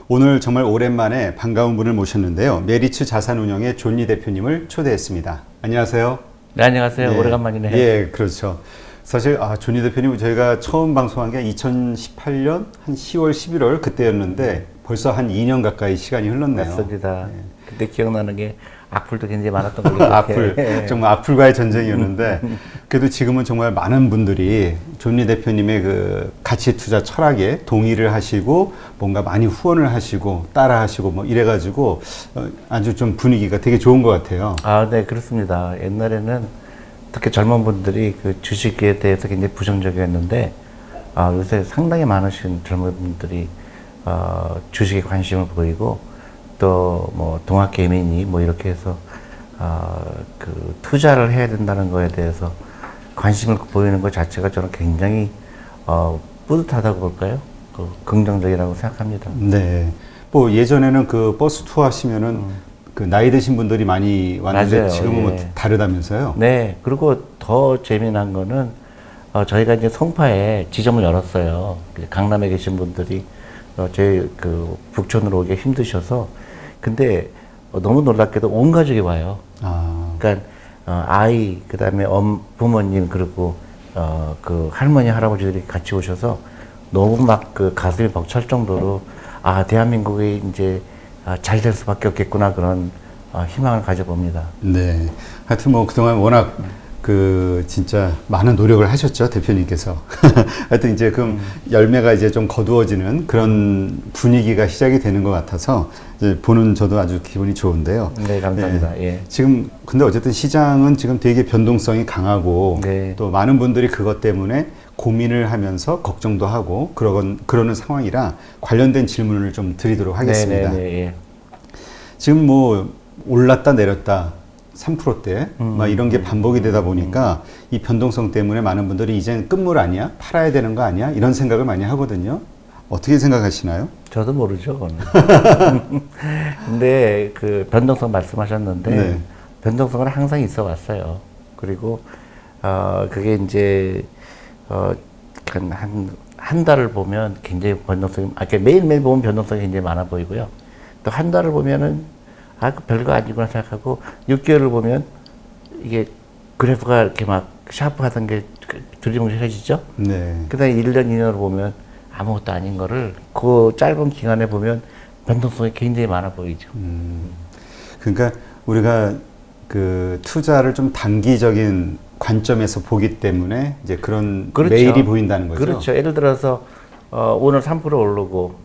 오늘 정말 오랜만에 반가운 분을 모셨는데요. 메리츠 자산운용의 존리 대표님을 초대했습니다. 안녕하세요. 네, 안녕하세요. 예, 오래간만이네요. 예, 그렇죠. 사실 존리 대표님 저희가 처음 방송한 게 2018년 한 10월, 11월 그때였는데 벌써 한 2년 가까이 시간이 흘렀네요. 맞습니다. 그때 기억나는 게 악플도 굉장히 많았던 걸로 기억해요. 악플, 정말 악플과의 전쟁이었는데 그래도 지금은 정말 많은 분들이 존리 대표님의 그 가치 투자 철학에 동의를 하시고 뭔가 많이 후원을 하시고 따라 하시고 뭐 이래가지고 아주 좀 분위기가 되게 좋은 것 같아요. 아, 네, 그렇습니다. 옛날에는 특히 젊은 분들이 그 주식에 대해서 굉장히 부정적이었는데 요새 상당히 많으신 젊은 분들이 주식에 관심을 보이고 또 뭐 동학개미니 뭐 이렇게 해서 그 투자를 해야 된다는 거에 대해서 관심을 보이는 것 자체가 저는 굉장히 뿌듯하다고 볼까요? 긍정적이라고 생각합니다. 네. 뭐 예전에는 그 버스 투어 하시면은 그 나이 드신 분들이 많이 왔는데 맞아요. 지금은 뭐 예. 다르다면서요? 네. 그리고 더 재미난 거는 저희가 이제 송파에 지점을 열었어요. 강남에 계신 분들이 저희 그 북촌으로 오기 힘드셔서 근데 너무 놀랍게도 온 가족이 와요. 그러니까 아이 그다음에 부모님 그리고 그 할머니 할아버지들이 같이 오셔서 너무 막 그 가슴이 벅찰 정도로 대한민국이 이제 잘 될 수밖에 없겠구나 그런 희망을 가져봅니다. 네. 하여튼 뭐 그동안 워낙 그 진짜 많은 노력을 하셨죠, 대표님께서. 하여튼 이제 그럼 열매가 이제 좀 거두어지는 그런 분위기가 시작이 되는 것 같아서 이제 보는 저도 아주 기분이 좋은데요. 네, 감사합니다. 네. 예. 지금 근데 어쨌든 시장은 지금 되게 변동성이 강하고 네. 또 많은 분들이 그것 때문에 고민을 하면서 걱정도 하고 그러는 상황이라 관련된 질문을 좀 드리도록 하겠습니다. 네, 예. 지금 뭐 올랐다 내렸다 3%대 막 이런 게 반복이 되다 보니까 이 변동성 때문에 많은 분들이 이젠 끝물 아니야? 팔아야 되는 거 아니야? 이런 생각을 많이 하거든요. 어떻게 생각하시나요? 저도 모르죠, 그건. 근데 그 변동성 말씀하셨는데 네. 변동성은 항상 있어 왔어요. 그리고 그게 이제 한 달을 보면 굉장히 변동성이 매일매일 보면 변동성이 굉장히 많아 보이고요. 또 한 달을 보면은 그 별거 아니구나 생각하고 6개월을 보면 이게 그래프가 이렇게 막 샤프하던 게 두리뭉실해지죠. 네. 그다음에 1년, 2년을 보면 아무것도 아닌 거를 그 짧은 기간에 보면 변동성이 굉장히 많아 보이죠. 그러니까 우리가 그 투자를 좀 단기적인 관점에서 보기 때문에 이제 그런 그렇죠. 매일이 보인다는 거죠. 그렇죠. 예를 들어서 오늘 3% 오르고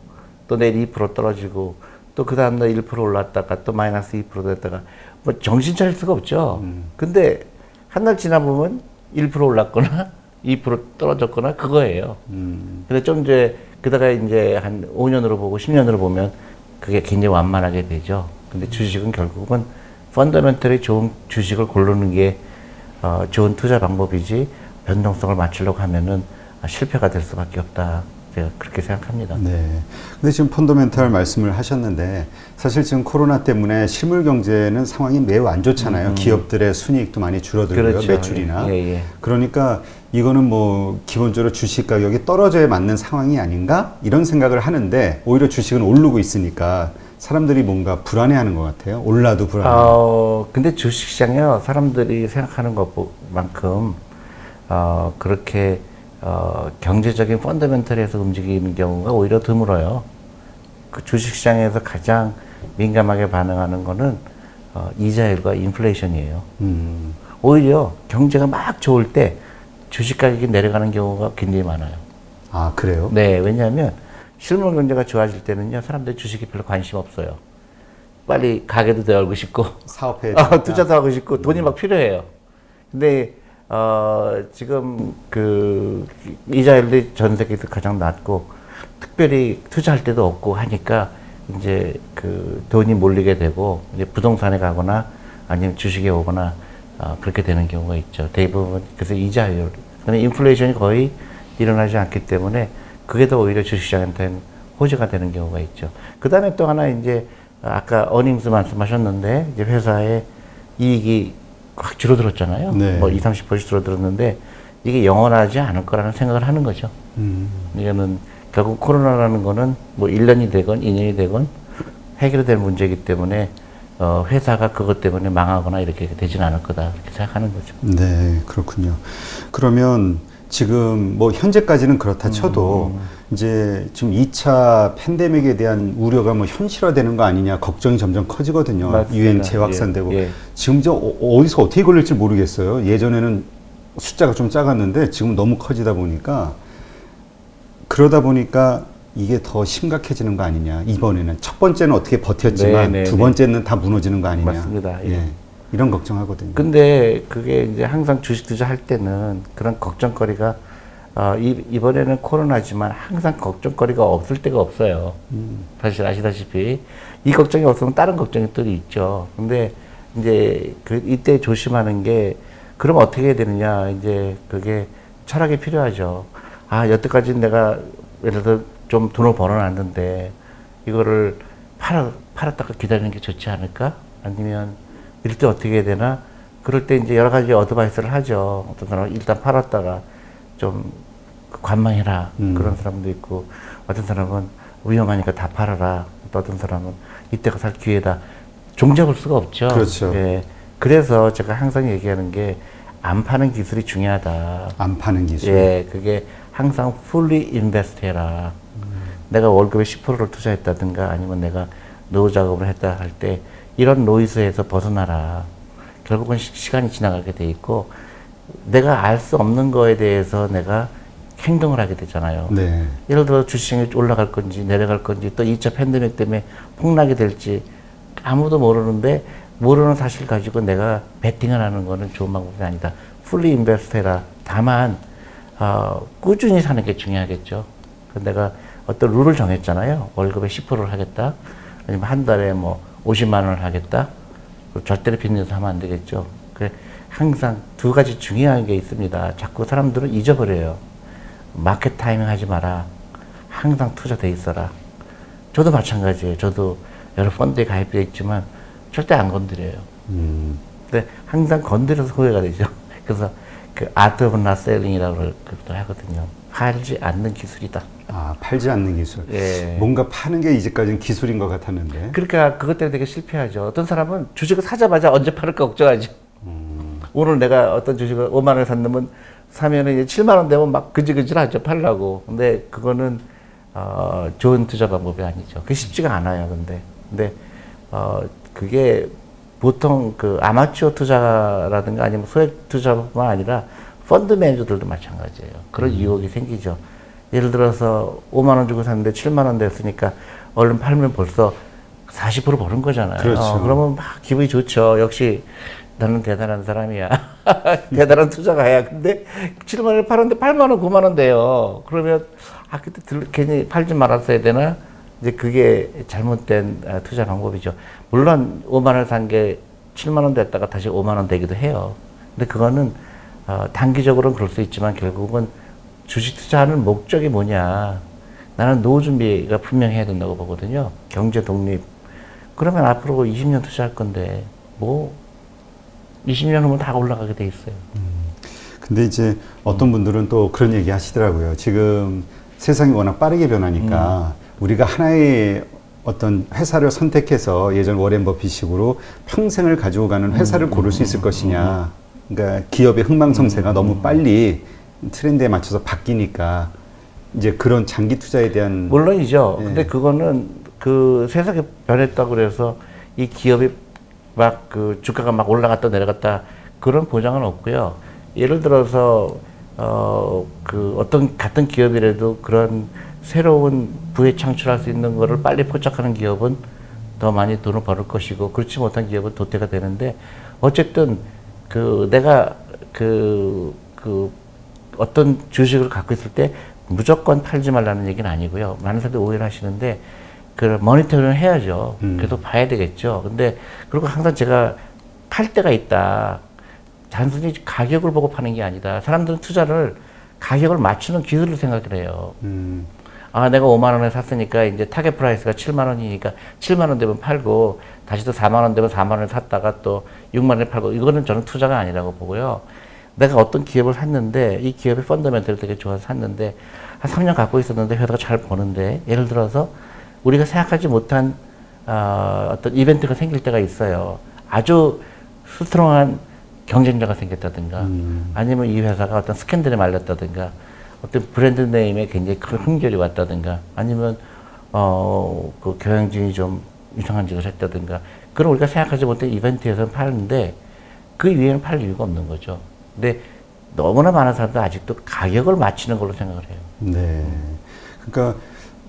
또 내일 2% 떨어지고 또 그 다음날 1% 올랐다가 또 마이너스 2% 됐다가 뭐 정신 차릴 수가 없죠. 근데 한 달 지나 보면 1% 올랐거나 2% 떨어졌거나 그거예요. 근데 좀 이제 그다가 이제 한 5년으로 보고 10년으로 보면 그게 굉장히 완만하게 되죠. 근데 주식은 결국은 펀더멘털이 좋은 주식을 고르는 게 좋은 투자 방법이지 변동성을 맞추려고 하면은 실패가 될 수밖에 없다. 제가 그렇게 생각합니다. 네. 근데 지금 펀더멘탈 말씀을 하셨는데 사실 지금 코로나 때문에 실물 경제는 상황이 매우 안 좋잖아요. 기업들의 순이익도 많이 줄어들고요. 그렇죠. 매출이나. 예. 그러니까 이거는 뭐 기본적으로 주식 가격이 떨어져야 맞는 상황이 아닌가? 이런 생각을 하는데 오히려 주식은 오르고 있으니까 사람들이 뭔가 불안해하는 것 같아요. 올라도 불안해. 근데 주식시장이요 사람들이 생각하는 것만큼 그렇게 경제적인 펀더멘털에서 움직이는 경우가 오히려 드물어요. 그 주식시장에서 가장 민감하게 반응하는 거는 이자율과 인플레이션이에요. 오히려 경제가 막 좋을 때 주식 가격이 내려가는 경우가 굉장히 많아요. 아, 그래요? 네, 왜냐하면 실물 경제가 좋아질 때는요 사람들이 주식에 별로 관심 없어요. 빨리 가게도 더 열고 싶고 사업해야 되니까. 투자도 하고 싶고 돈이 막 필요해요. 근데 지금 그 이자율이 전 세계에서 가장 낮고 특별히 투자할 데도 없고 하니까 이제 그 돈이 몰리게 되고 이제 부동산에 가거나 아니면 주식에 오거나 그렇게 되는 경우가 있죠. 대부분 그래서 이자율, 근데 인플레이션이 거의 일어나지 않기 때문에 그게 더 오히려 주식시장한테는 호재가 되는 경우가 있죠. 그 다음에 또 하나 이제 아까 어닝스 말씀하셨는데 이제 회사의 이익이 확 줄어들었잖아요. 네. 뭐 20, 30% 줄어들었는데 이게 영원하지 않을 거라는 생각을 하는 거죠. 이거는 결국 코로나라는 거는 뭐 1년이 되건 2년이 되건 해결될 문제이기 때문에 회사가 그것 때문에 망하거나 이렇게 되지는 않을 거다 이렇게 생각하는 거죠. 네, 그렇군요. 그러면 지금 뭐 현재까지는 그렇다 쳐도 이제 지금 2차 팬데믹에 대한 우려가 뭐 현실화되는 거 아니냐 걱정이 점점 커지거든요. 맞습니다. 유행 재확산되고 예. 지금 어디서 어떻게 걸릴지 모르겠어요. 예전에는 숫자가 좀 작았는데 지금 너무 커지다 보니까 그러다 보니까 이게 더 심각해지는 거 아니냐. 이번에는 첫 번째는 어떻게 버텼지만 네, 네, 두 번째는 다 무너지는 거 아니냐. 맞습니다. 예. 예. 이런 걱정하거든요. 근데 그게 이제 항상 주식 투자할 때는 그런 걱정거리가 이번에는 코로나지만 항상 걱정거리가 없을 때가 없어요. 사실 아시다시피 이 걱정이 없으면 다른 걱정이 또 있죠. 근데 이제 이때 조심하는 게 그럼 어떻게 해야 되느냐 이제 그게 철학이 필요하죠. 여태까지 내가 예를 들어 좀 돈을 벌어놨는데 이거를 팔았다가 기다리는 게 좋지 않을까? 아니면 이럴 때 어떻게 해야 되나? 그럴 때 이제 여러 가지 어드바이스를 하죠. 어떤 사람은 일단 팔았다가 좀 관망해라. 그런 사람도 있고, 어떤 사람은 위험하니까 다 팔아라. 또 어떤 사람은 이때가 살 기회다. 종잡을 수가 없죠. 그렇죠. 예. 그래서 제가 항상 얘기하는 게 안 파는 기술이 중요하다. 안 파는 기술. 예, 그게 항상 fully invest 해라. 내가 월급의 10%를 투자했다든가 아니면 내가 노후 작업을 했다 할 때 이런 노이즈에서 벗어나라. 결국은 시간이 지나가게 돼 있고 내가 알 수 없는 거에 대해서 내가 행동을 하게 되잖아요. 네. 예를 들어 주식이 올라갈 건지 내려갈 건지 또 2차 팬데믹 때문에 폭락이 될지 아무도 모르는데 모르는 사실 가지고 내가 베팅을 하는 거는 좋은 방법이 아니다. 풀리 인베스트 해라. 다만 꾸준히 사는 게 중요하겠죠. 내가 어떤 룰을 정했잖아요. 월급의 10%를 하겠다. 아니면 한 달에 뭐 50만 원을 하겠다. 절대로 빚내서 하면 안 되겠죠. 그래 항상 두 가지 중요한 게 있습니다. 자꾸 사람들은 잊어버려요. 마켓 타이밍 하지 마라. 항상 투자돼 있어라. 저도 마찬가지예요. 저도 여러 펀드에 가입되어 있지만 절대 안 건드려요. 근데 항상 건드려서 후회가 되죠. 그래서 그 아트 오브 낫 셀링이라고 그것도 하거든요. 팔지 않는 기술이다. 팔지 않는 기술. 예. 뭔가 파는 게 이제까지는 기술인 것 같았는데. 그러니까 그것 때문에 되게 실패하죠. 어떤 사람은 주식을 사자마자 언제 팔을까 걱정하죠. 오늘 내가 어떤 주식을 5만 원에 샀는면 사면은 이제 7만 원 되면 막 그질그질하죠. 팔라고. 근데 그거는 좋은 투자 방법이 아니죠. 그게 쉽지가 않아요. 근데 그게 보통 그 아마추어 투자라든가 아니면 소액 투자뿐만 아니라 펀드 매니저들도 마찬가지예요. 그런 유혹이 생기죠. 예를 들어서 5만 원 주고 샀는데 7만 원 됐으니까 얼른 팔면 벌써 40% 버는 거잖아요. 그렇죠. 그러면 막 기분이 좋죠. 역시 나는 대단한 사람이야. 대단한 투자가야. 근데 7만 원에 팔았는데 8만 원, 9만 원 돼요. 그러면 그때 괜히 팔지 말았어야 되나? 이제 그게 잘못된 투자 방법이죠. 물론 5만 원 산 게 7만 원 됐다가 다시 5만 원 되기도 해요. 근데 그거는 단기적으로는 그럴 수 있지만 결국은 주식 투자하는 목적이 뭐냐. 나는 노후 준비가 분명해야 된다고 보거든요. 경제 독립. 그러면 앞으로 20년 투자할 건데 뭐 20년 후면 다 올라가게 돼 있어요. 근데 이제 어떤 분들은 또 그런 얘기 하시더라고요. 지금 세상이 워낙 빠르게 변하니까 우리가 하나의 어떤 회사를 선택해서 예전 워렌 버핏식으로 평생을 가지고 가는 회사를 고를 수 있을 것이냐. 그러니까 기업의 흥망성쇠가 너무 빨리 트렌드에 맞춰서 바뀌니까 이제 그런 장기 투자에 대한 물론이죠. 예. 근데 그거는 그 세상이 변했다고 그래서 이 기업이 막 그 주가가 막 올라갔다 내려갔다 그런 보장은 없고요. 예를 들어서 그 어떤 같은 기업이라도 그런 새로운 부에 창출할 수 있는 거를 빨리 포착하는 기업은 더 많이 돈을 벌을 것이고 그렇지 못한 기업은 도태가 되는데 어쨌든 그 내가 그 어떤 주식을 갖고 있을 때 무조건 팔지 말라는 얘기는 아니고요. 많은 사람들이 오해를 하시는데 그 모니터링을 해야죠. 그래도 봐야 되겠죠. 근데 그리고 항상 제가 팔 때가 있다. 단순히 가격을 보고 파는 게 아니다. 사람들은 투자를 가격을 맞추는 기술로 생각을 해요. 내가 5만 원에 샀으니까 이제 타겟 프라이스가 7만 원이니까 7만 원 되면 팔고 다시 또 4만 원 되면 4만 원에 샀다가 또 6만 원에 팔고 이거는 저는 투자가 아니라고 보고요. 내가 어떤 기업을 샀는데 이 기업의 펀더멘털이 되게 좋아서 샀는데 한 3년 갖고 있었는데 회사가 잘 버는데 예를 들어서 우리가 생각하지 못한 어떤 이벤트가 생길 때가 있어요. 아주 스트롱한 경쟁자가 생겼다든가 아니면 이 회사가 어떤 스캔들에 말렸다든가 어떤 브랜드 네임에 굉장히 큰 흥결이 왔다든가 아니면 그 경영진이 좀 이상한 짓을 했다든가 그런 우리가 생각하지 못한 이벤트에서는 파는데 그 위에는 팔 이유가 없는 거죠. 근데 너무나 많은 사람들 아직도 가격을 맞추는 걸로 생각을 해요. 네. 그러니까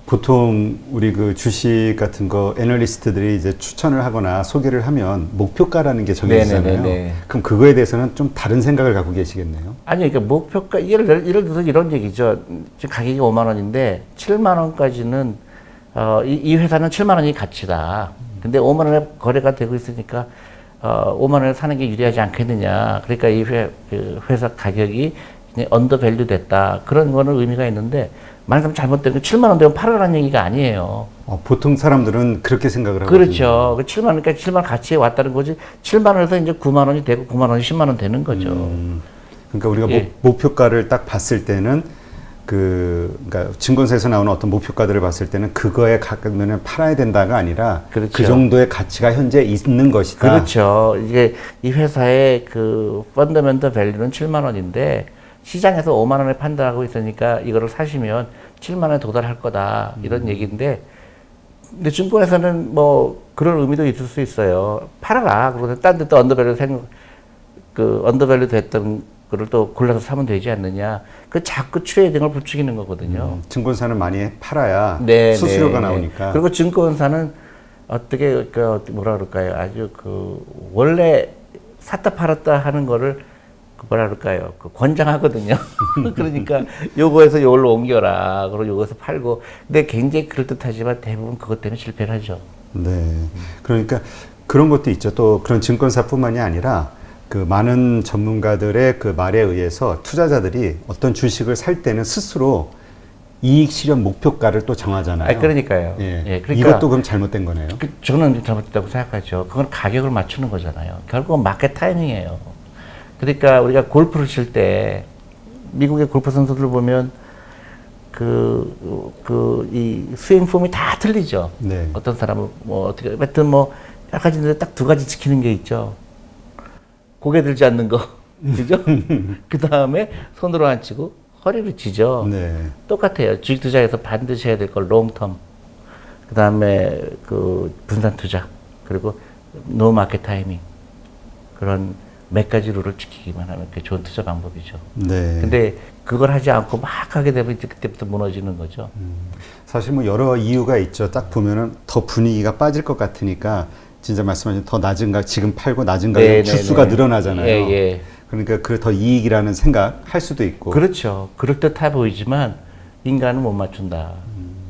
보통 우리 그 주식 같은 거 애널리스트들이 이제 추천을 하거나 소개를 하면 목표가라는 게 정해지잖아요. 네네네네. 그럼 그거에 대해서는 좀 다른 생각을 갖고 계시겠네요. 아니, 그러니까 목표가, 예를 들어서 이런 얘기죠. 지금 가격이 5만 원인데 7만 원까지는, 이 회사는 7만 원이 가치다. 근데 5만 원에 거래가 되고 있으니까, 5만 원에 사는 게 유리하지 않겠느냐. 그러니까 이 회사 가격이 언더밸류 됐다. 그런 거는 의미가 있는데, 말하자면 잘못된 게 7만 원 되면 팔아라는 얘기가 아니에요. 보통 사람들은 그렇게 생각을 하거든요. 그렇죠. 그 7만 원, 그러니까 7만 원 가치에 왔다는 거지. 7만 원에서 이제 9만 원이 되고 9만 원이 10만 원 되는 거죠. 그러니까 우리가 예. 목표가를 딱 봤을 때는 그러니까 증권사에서 나오는 어떤 목표가들을 봤을 때는 그거에 가까우면 팔아야 된다가 아니라 그렇죠. 그 정도의 가치가 현재 있는 것이다. 그렇죠. 이게 이 회사의 그 펀더멘털 밸류는 7만 원인데 시장에서 5만 원에 판다고 있으니까 이거를 사시면 7만 원에 도달할 거다. 이런 얘기인데 근데 증권에서는 뭐 그런 의미도 있을 수 있어요. 팔아라. 그러고 딴 데 또 언더밸류 됐던 거를 또 골라서 사면 되지 않느냐. 그 자꾸 트레이딩을 부추기는 거거든요. 증권사는 많이 팔아야 네, 수수료가 네, 나오니까. 네. 그리고 증권사는 어떻게 뭐라 그럴까요? 아주 그 원래 샀다 팔았다 하는 거를 뭐라 그럴까요? 권장하거든요. 그러니까 요거에서 요걸로 옮겨라. 그리고 요거에서 팔고. 근데 굉장히 그럴듯하지만 대부분 그것 때문에 실패를 하죠. 네. 그러니까 그런 것도 있죠. 또 그런 증권사뿐만이 아니라 그 많은 전문가들의 그 말에 의해서 투자자들이 어떤 주식을 살 때는 스스로 이익 실현 목표가를 또 정하잖아요. 그러니까요. 예. 예, 그러니까 이것도 그럼 잘못된 거네요. 저는 잘못됐다고 생각하죠. 그건 가격을 맞추는 거잖아요. 결국은 마켓 타이밍이에요. 그러니까 우리가 골프를 칠 때 미국의 골프 선수들 보면 이 스윙 폼이 다 틀리죠. 네. 어떤 사람은 뭐 어떻게 하여튼 뭐 여러 가지인데 딱 두 가지 지키는 게 있죠. 고개 들지 않는 거, 그죠? 그 다음에 손으로 안 치고 허리를 치죠. 네. 똑같아요. 주식 투자에서 반드시 해야 될 걸 롱텀. 그 다음에 그 분산 투자. 그리고 노 마켓 타이밍. 그런 몇 가지 룰을 지키기만 하면 그게 좋은 투자 방법이죠. 네. 근데 그걸 하지 않고 막 하게 되면 이제 그때부터 무너지는 거죠. 사실 뭐 여러 이유가 있죠. 딱 보면은 더 분위기가 빠질 것 같으니까 진짜 말씀하신 더 낮은 가 지금 팔고 낮은 가격 주수가 늘어나잖아요. 예, 예. 그러니까 그 더 이익이라는 생각 할 수도 있고. 그렇죠. 그럴듯해 보이지만 인간은 못 맞춘다.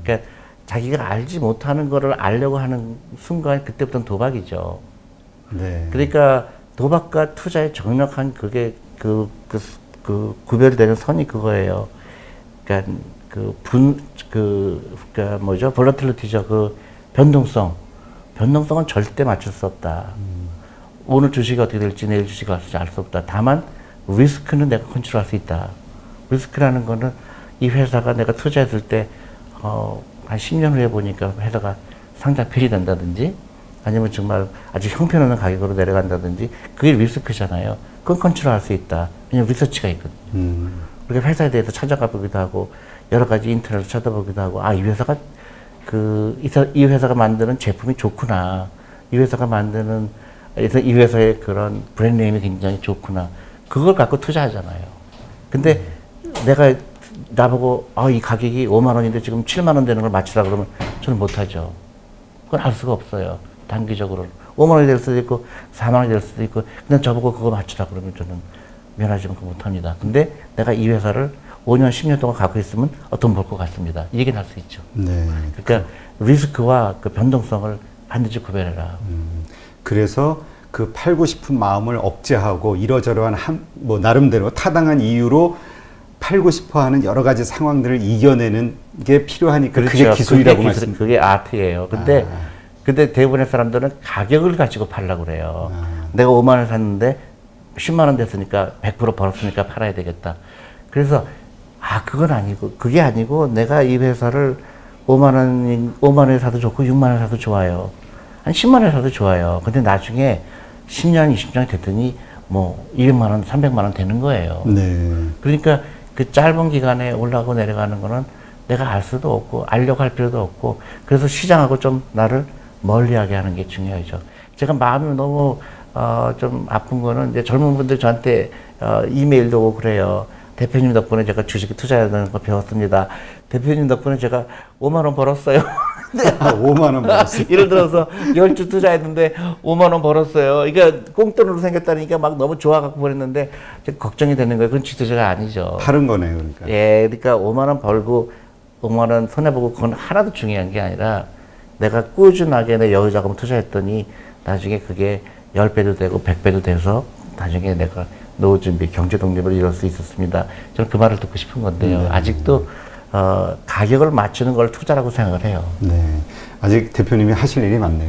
그러니까 자기가 알지 못하는 거를 알려고 하는 순간 그때부터는 도박이죠. 네. 그러니까 도박과 투자의 정확한 그게 그 구별되는 선이 그거예요. 그러니까 그러니까 뭐죠? 볼러틸리티죠. 그 변동성은 절대 맞출 수 없다. 오늘 주식이 어떻게 될지 내일 주식이 어떻게 될지 알 수 없다. 다만 리스크는 내가 컨트롤할 수 있다. 리스크라는 거는 이 회사가 내가 투자했을 때 한 10년 후에 보니까 회사가 상장 폐지된다든지 아니면 정말 아주 형편없는 가격으로 내려간다든지 그게 리스크잖아요. 그건 컨트롤할 수 있다. 왜냐면 리서치가 있거든요. 우리가 회사에 대해서 찾아가 보기도 하고 여러 가지 인터넷을 찾아보기도 하고 이 회사가 이 회사가 만드는 제품이 좋구나. 이 회사가 만드는 이 회사의 그런 브랜드 네임이 굉장히 좋구나. 그걸 갖고 투자하잖아요. 근데 내가 나보고 이 가격이 5만 원인데 지금 7만 원 되는 걸 맞추라 그러면 저는 못하죠. 그건 알 수가 없어요. 단기적으로는 5만 원이 될 수도 있고 4만 원이 될 수도 있고 그냥 저보고 그거 맞추라 그러면 저는 미안하지만 그거 못합니다. 근데 내가 이 회사를 5년, 10년 동안 갖고 있으면 돈 벌 것 같습니다. 이 얘기는 할 수 있죠. 네. 그러니까 리스크와 그 변동성을 반드시 구별해라. 그래서 그 팔고 싶은 마음을 억제하고 이러저러한 뭐 나름대로 타당한 이유로 팔고 싶어하는 여러 가지 상황들을 이겨내는 게 필요하니까 그게 기술이라고 말씀. 그게 아트예요. 근데 대부분의 사람들은 가격을 가지고 팔려고 그래요. 내가 5만 원 샀는데 10만 원 됐으니까 100% 벌었으니까 팔아야 되겠다. 그래서 그건 아니고 그게 아니고 내가 이 회사를 5만 원에 사도 좋고 6만 원에 사도 좋아요. 한 10만 원에 사도 좋아요. 근데 나중에 10년, 20년 됐더니 뭐 200만 원, 300만 원 되는 거예요. 네. 그러니까 그 짧은 기간에 올라가고 내려가는 거는 내가 알 수도 없고 알려고 할 필요도 없고 그래서 시장하고 좀 나를 멀리하게 하는 게 중요하죠. 제가 마음이 너무 좀 아픈 거는 이제 젊은 분들 저한테 이메일도 오고 그래요. 대표님 덕분에 제가 주식에 투자하는 거 배웠습니다. 대표님 덕분에 제가 5만 원 벌었어요. 5만 원 벌었어요. 예를 들어서 10주 투자했는데 5만 원 벌었어요. 그러니까 꽁돈으로 생겼다니까 막 너무 좋아갖고 그랬는데 걱정이 되는 거예요. 그건 지투자가 아니죠. 파는 거네요, 그러니까. 예, 그러니까 5만 원 벌고 5만 원 손해보고 그건 하나도 중요한 게 아니라 내가 꾸준하게 내 여유자금 투자했더니 나중에 그게 10배도 되고 100배도 돼서 나중에 내가 노후 준비, 경제 독립을 이룰 수 있었습니다. 저는 그 말을 듣고 싶은 건데요. 아직도 가격을 맞추는 걸 투자라고 생각을 해요. 네. 아직 대표님이 하실 일이 많네요.